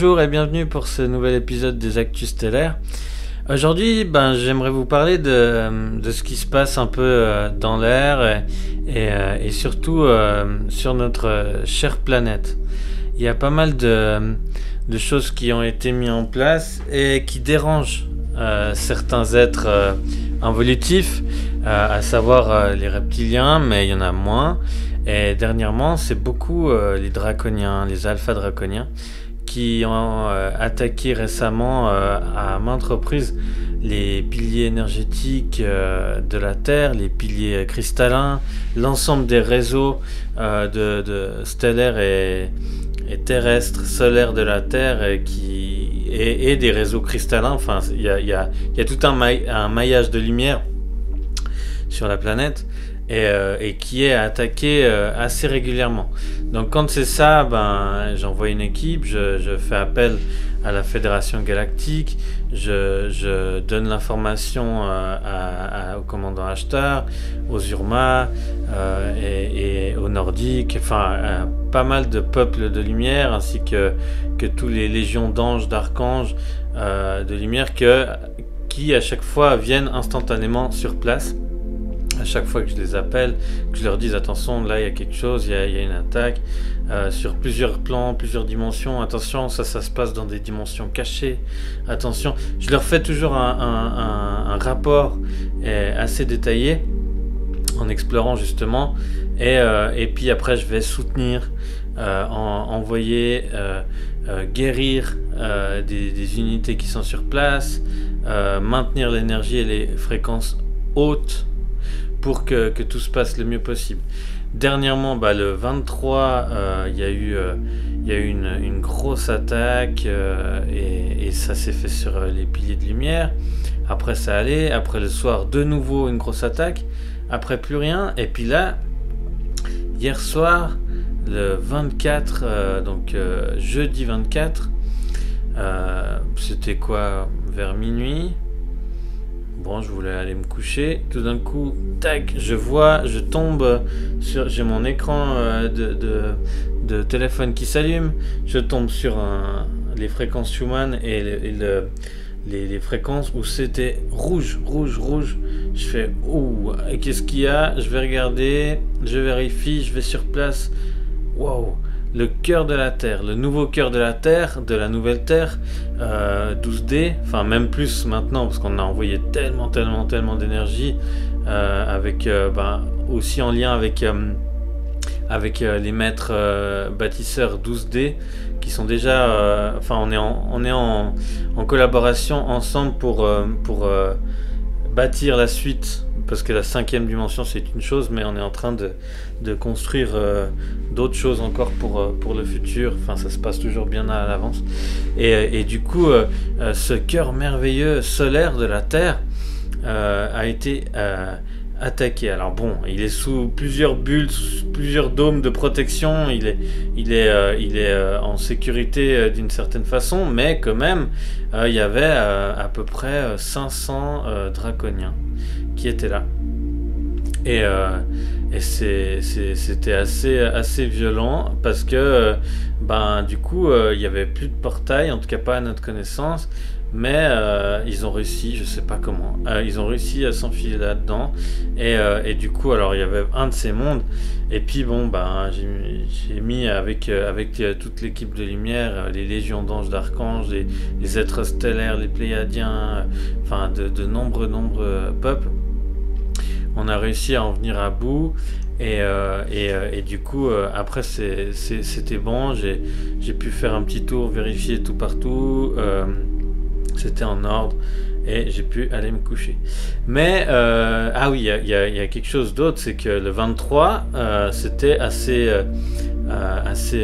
Bonjour et bienvenue pour ce nouvel épisode des Actus Stellaires. Aujourd'hui, j'aimerais vous parler de ce qui se passe un peu dans l'air et surtout sur notre chère planète. Il y a pas mal de choses qui ont été mises en place et qui dérangent certains êtres involutifs, à savoir les reptiliens, mais il y en a moins. Et dernièrement, c'est beaucoup les draconiens, les alpha-draconiens, qui ont attaqué récemment à maintes reprises les piliers énergétiques de la Terre, les piliers cristallins, l'ensemble des réseaux de stellaires et terrestres, solaires de la Terre et des réseaux cristallins. Enfin, il y a tout un maillage de lumière sur la planète et qui est attaqué assez régulièrement. Donc quand c'est ça, j'envoie une équipe, je fais appel à la Fédération Galactique, je donne l'information au commandant Ashtar, aux Urma et aux Nordiques, enfin pas mal de peuples de lumière, ainsi que tous les légions d'anges, d'archanges de lumière qui à chaque fois viennent instantanément sur place. À chaque fois que je les appelle, que je leur dise attention, là il y a quelque chose, il y a une attaque sur plusieurs plans, plusieurs dimensions, attention, ça se passe dans des dimensions cachées, attention, je leur fais toujours un rapport assez détaillé en explorant justement et puis après je vais soutenir, envoyer, guérir des unités qui sont sur place, maintenir l'énergie et les fréquences hautes pour que tout se passe le mieux possible. Dernièrement, le 23, il y a eu une grosse attaque et ça s'est fait sur les piliers de lumière. Après ça allait, après le soir de nouveau une grosse attaque, après plus rien. Et puis là, hier soir, le 24, jeudi 24, c'était quoi, vers minuit. Bon, je voulais aller me coucher. Tout d'un coup, tac, je tombe sur... J'ai mon écran de téléphone qui s'allume. Je tombe sur les fréquences Schumann et les fréquences où c'était rouge. Je fais, ouh, qu'est-ce qu'il y a? Je vais regarder, je vérifie, je vais sur place. Waouh! Le cœur de la Terre, le nouveau cœur de la Terre, de la nouvelle Terre, 12D, enfin même plus maintenant parce qu'on a envoyé tellement d'énergie avec aussi en lien avec les maîtres bâtisseurs 12D qui sont déjà, on est en collaboration ensemble pour bâtir la suite, parce que la 5e dimension c'est une chose, mais on est en train de construire d'autres choses encore pour le futur. Enfin, ça se passe toujours bien à l'avance. Et du coup, ce cœur merveilleux solaire de la Terre a été attaqué. Alors bon, il est sous plusieurs bulles, plusieurs dômes de protection. Il est en sécurité d'une certaine façon, mais quand même, il y avait à peu près 500 draconiens qui étaient là. Et c'était assez violent parce que du coup il y avait plus de portail, en tout cas pas à notre connaissance, mais ils ont réussi, je sais pas comment, ils ont réussi à s'enfiler là-dedans et du coup alors il y avait un de ces mondes et puis j'ai mis avec toute l'équipe de lumière, les légions d'anges, d'archanges, les êtres stellaires, les pléiadiens, de nombreux peuples. On a réussi à en venir à bout et du coup après c'était bon, j'ai pu faire un petit tour, vérifier tout partout, c'était en ordre et j'ai pu aller me coucher. Mais il y a quelque chose d'autre, c'est que le 23 c'était assez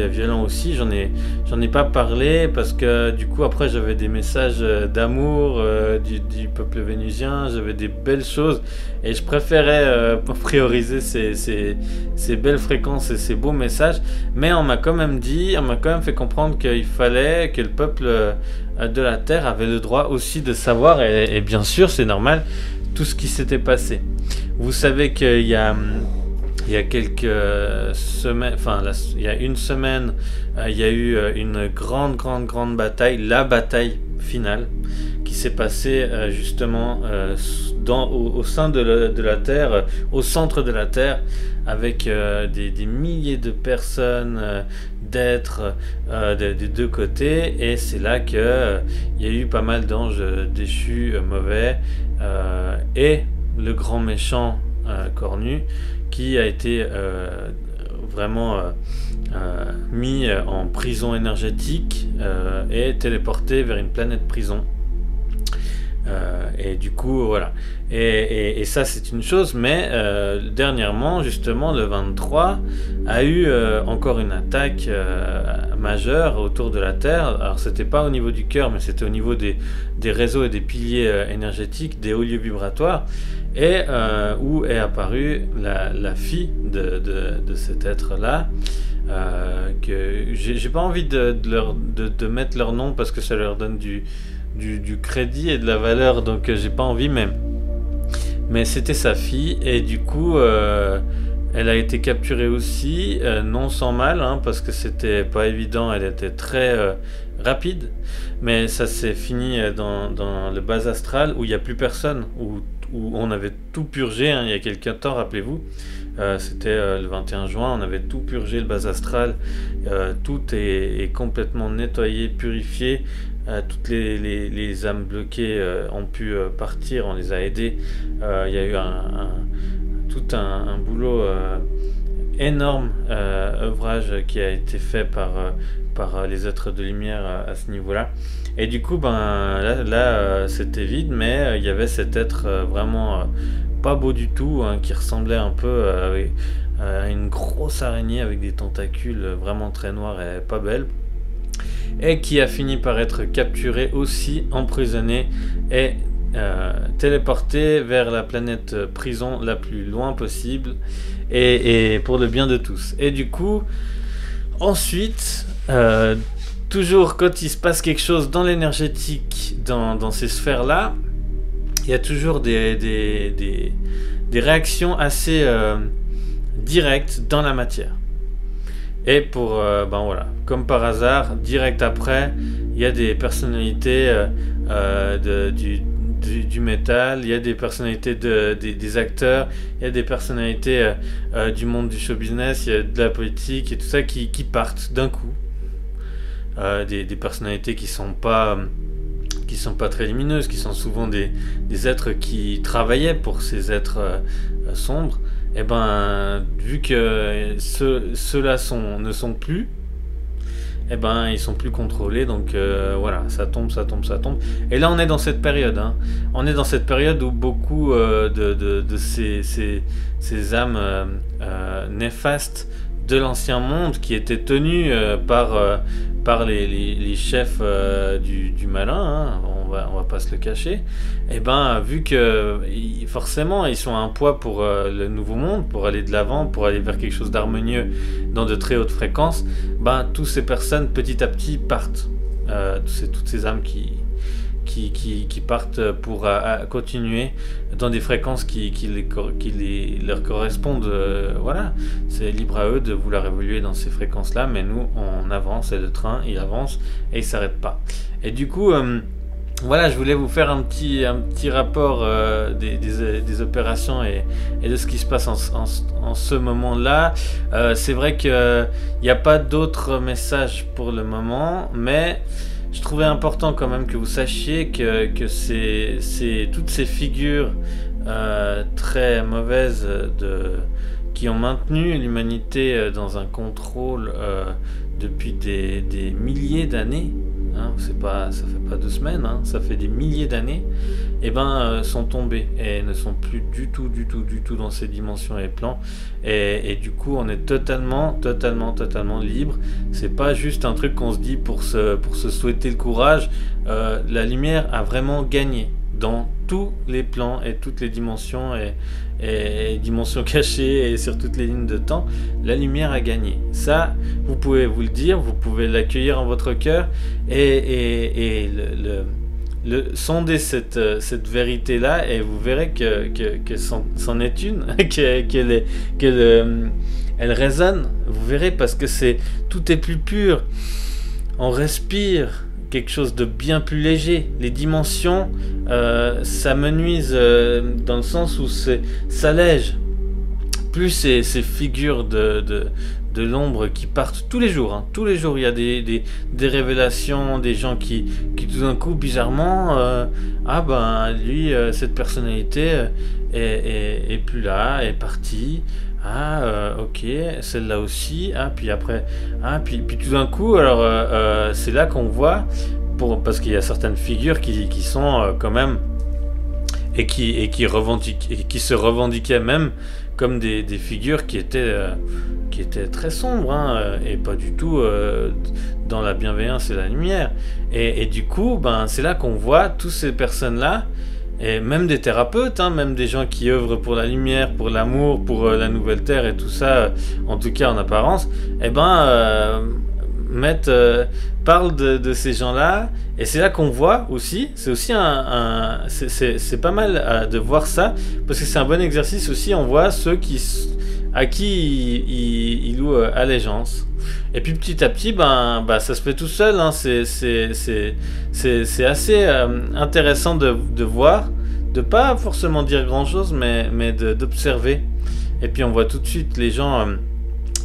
violent aussi. J'en ai pas parlé parce que du coup après j'avais des messages d'amour du peuple vénusien, j'avais des belles choses et je préférais prioriser ces belles fréquences et ces beaux messages, mais on m'a quand même fait comprendre qu'il fallait que le peuple de la Terre avait le droit aussi de savoir et bien sûr c'est normal tout ce qui s'était passé. Vous savez qu'il y a quelques semaines, il y a une semaine, il y a eu une grande bataille, la bataille finale, qui s'est passée justement au sein de la Terre, au centre de la Terre, avec des milliers de personnes, d'êtres des deux côtés, et c'est là que il y a eu pas mal d'anges déchus, mauvais, et le grand méchant cornu qui a été vraiment mis en prison énergétique et téléporté vers une planète prison. Et du coup, voilà. Et ça, c'est une chose, mais dernièrement, justement, le 23, a eu encore une attaque majeure autour de la Terre. Alors, c'était pas au niveau du cœur, mais c'était au niveau des réseaux et des piliers énergétiques, des hauts lieux vibratoires, et où est apparue la fille de cet être-là. Que j'ai pas envie de mettre leur nom parce que ça leur donne du crédit et de la valeur, donc j'ai pas envie, mais c'était sa fille, et du coup elle a été capturée aussi, non sans mal, hein, parce que c'était pas évident, elle était très rapide, mais ça s'est fini dans le bas astral où il n'y a plus personne, où on avait tout purgé, hein, il y a quelques temps, rappelez-vous. C'était le 21 juin, on avait tout purgé, le bas astral, tout est complètement nettoyé, purifié, toutes les âmes bloquées ont pu partir, on les a aidées, il y a eu tout un boulot énorme, œuvrage qui a été fait par les êtres de lumière à ce niveau-là. Et du coup, là c'était vide, mais il y avait cet être vraiment pas beau du tout, hein, qui ressemblait un peu à une grosse araignée avec des tentacules vraiment très noirs et pas belles, et qui a fini par être capturé aussi, emprisonné et téléporté vers la planète prison la plus loin possible, et pour le bien de tous. Et du coup, ensuite, toujours quand il se passe quelque chose dans l'énergétique, dans ces sphères-là, il y a toujours des réactions assez directes dans la matière. Et voilà, comme par hasard, direct après, il y a des personnalités du métal, il y a des personnalités des acteurs, il y a des personnalités du monde du show business, il y a de la politique et tout ça qui partent d'un coup. Des personnalités qui sont pas très lumineuses, qui sont souvent des êtres qui travaillaient pour ces êtres sombres. Et vu que ceux-là ne sont plus, ils sont plus contrôlés, donc voilà, ça tombe. Et là, on est dans cette période, hein. On est dans cette période où beaucoup de ces âmes néfastes de l'ancien monde, qui étaient tenus par les chefs du malin, hein, on va pas se le cacher, vu que forcément ils sont un poids pour le nouveau monde, pour aller de l'avant, pour aller vers quelque chose d'harmonieux dans de très hautes fréquences, toutes ces personnes petit à petit partent, toutes ces âmes qui partent pour continuer dans des fréquences qui leur correspondent. Voilà, c'est libre à eux de vouloir évoluer dans ces fréquences-là, mais nous, on avance, et le train, il avance, et il s'arrête pas. Et du coup, voilà, je voulais vous faire un petit rapport des opérations et de ce qui se passe en ce moment-là. C'est vrai qu'il n'y a pas d'autres messages pour le moment, mais je trouvais important quand même que vous sachiez que c'est toutes ces figures très mauvaises qui ont maintenu l'humanité dans un contrôle depuis des milliers d'années, hein, ça fait pas 2 semaines, hein, ça fait des milliers d'années, sont tombés et ne sont plus du tout dans ces dimensions et plans, et du coup on est totalement libre. C'est pas juste un truc qu'on se dit pour se souhaiter le courage. La lumière a vraiment gagné dans tous les plans et toutes les dimensions et dimensions cachées et sur toutes les lignes de temps. La lumière a gagné. Ça, vous pouvez vous le dire, vous pouvez l'accueillir en votre cœur et sonder cette vérité-là, et vous verrez que c'en est une, qu'elle elle résonne, vous verrez, parce que tout est plus pur. On respire quelque chose de bien plus léger. Les dimensions s'amenuisent dans le sens où ça allège. Plus ces figures de l'ombre qui partent tous les jours. Tous les jours, il y a des révélations, des gens qui tout d'un coup, bizarrement, lui, cette personnalité est plus là, est partie. Ok, celle-là aussi. Puis après, puis tout d'un coup, alors c'est là qu'on voit, parce qu'il y a certaines figures qui sont quand même et qui se revendiquaient même comme des figures qui étaient très sombres, et pas du tout dans la bienveillance et la lumière. Et du coup, c'est là qu'on voit toutes ces personnes-là, et même des thérapeutes, même des gens qui œuvrent pour la lumière, pour l'amour, pour la nouvelle terre et tout ça, en tout cas en apparence, parlent de ces gens-là. Et c'est là qu'on voit aussi, c'est aussi c'est pas mal de voir ça, parce que c'est un bon exercice aussi. On voit ceux à qui ils louent allégeance. Et puis petit à petit, ça se fait tout seul. C'est assez intéressant de voir, de pas forcément dire grand-chose, mais d'observer. Et puis on voit tout de suite les gens,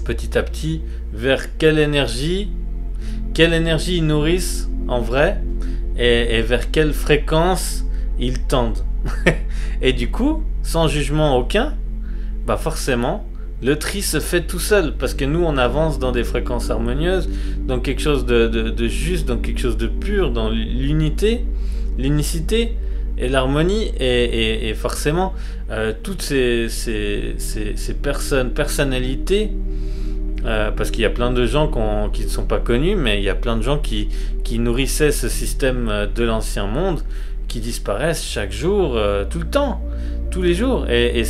petit à petit, vers quelle énergie ils nourrissent en vrai, et vers quelle fréquence ils tendent. Et du coup, sans jugement aucun, forcément, le tri se fait tout seul, parce que nous on avance dans des fréquences harmonieuses, dans quelque chose de juste, dans quelque chose de pur, dans l'unicité et l'harmonie, et forcément toutes ces personnalités, parce qu'il y a plein de gens qui ne sont pas connus, mais il y a plein de gens qui nourrissaient ce système de l'ancien monde, qui disparaissent chaque jour, tout le temps, tous les jours, et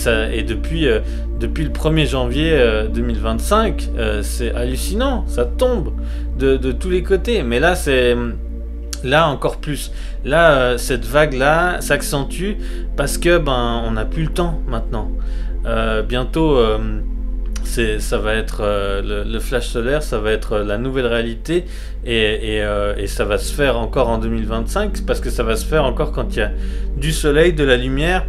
depuis le 1er janvier 2025, c'est hallucinant, ça tombe de tous les côtés. Mais là, là encore plus. Là, cette vague-là s'accentue parce que on n'a plus le temps maintenant. Bientôt, ça va être le flash solaire, ça va être la nouvelle réalité, et ça va se faire encore en 2025, parce que ça va se faire encore quand il y a du soleil, de la lumière,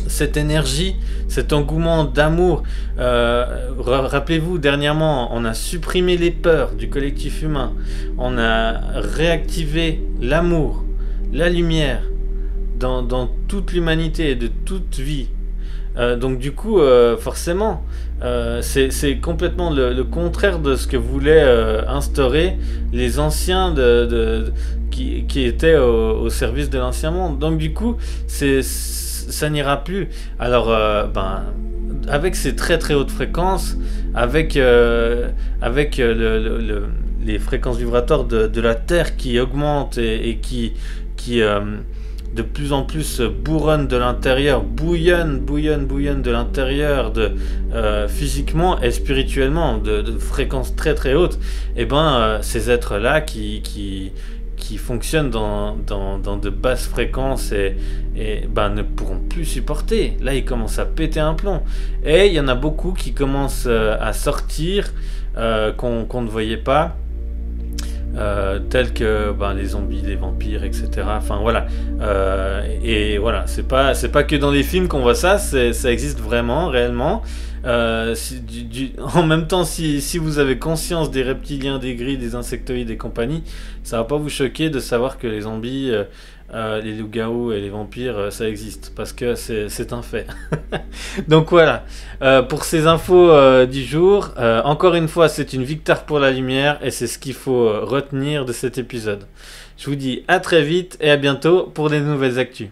cette énergie, cet engouement d'amour. Rappelez-vous, dernièrement, on a supprimé les peurs du collectif humain, on a réactivé l'amour, la lumière dans toute l'humanité et de toute vie. Donc du coup, forcément, c'est complètement le contraire de ce que voulaient instaurer les anciens qui étaient au service de l'ancien monde. Donc du coup, ça n'ira plus. Alors, avec ces très très hautes fréquences, avec les fréquences vibratoires de la Terre qui augmentent et qui de plus en plus bourronnent de l'intérieur, bouillonnent de l'intérieur, physiquement et spirituellement, de fréquences très très hautes, ces êtres-là qui fonctionnent dans de basses fréquences et ne pourront plus supporter. Là, ils commencent à péter un plomb. Et il y en a beaucoup qui commencent à sortir, qu'on ne voyait pas, tels que les zombies, les vampires, etc. Enfin voilà. Et voilà, c'est pas que dans les films qu'on voit ça, ça existe vraiment, réellement. En même temps, si vous avez conscience des reptiliens, des gris, des insectoïdes et compagnie, ça va pas vous choquer de savoir que les zombies, les loups-garous et les vampires, ça existe, parce que c'est un fait. Donc voilà, pour ces infos du jour, encore une fois, c'est une victoire pour la lumière, et c'est ce qu'il faut retenir de cet épisode. Je vous dis à très vite et à bientôt pour des nouvelles actus.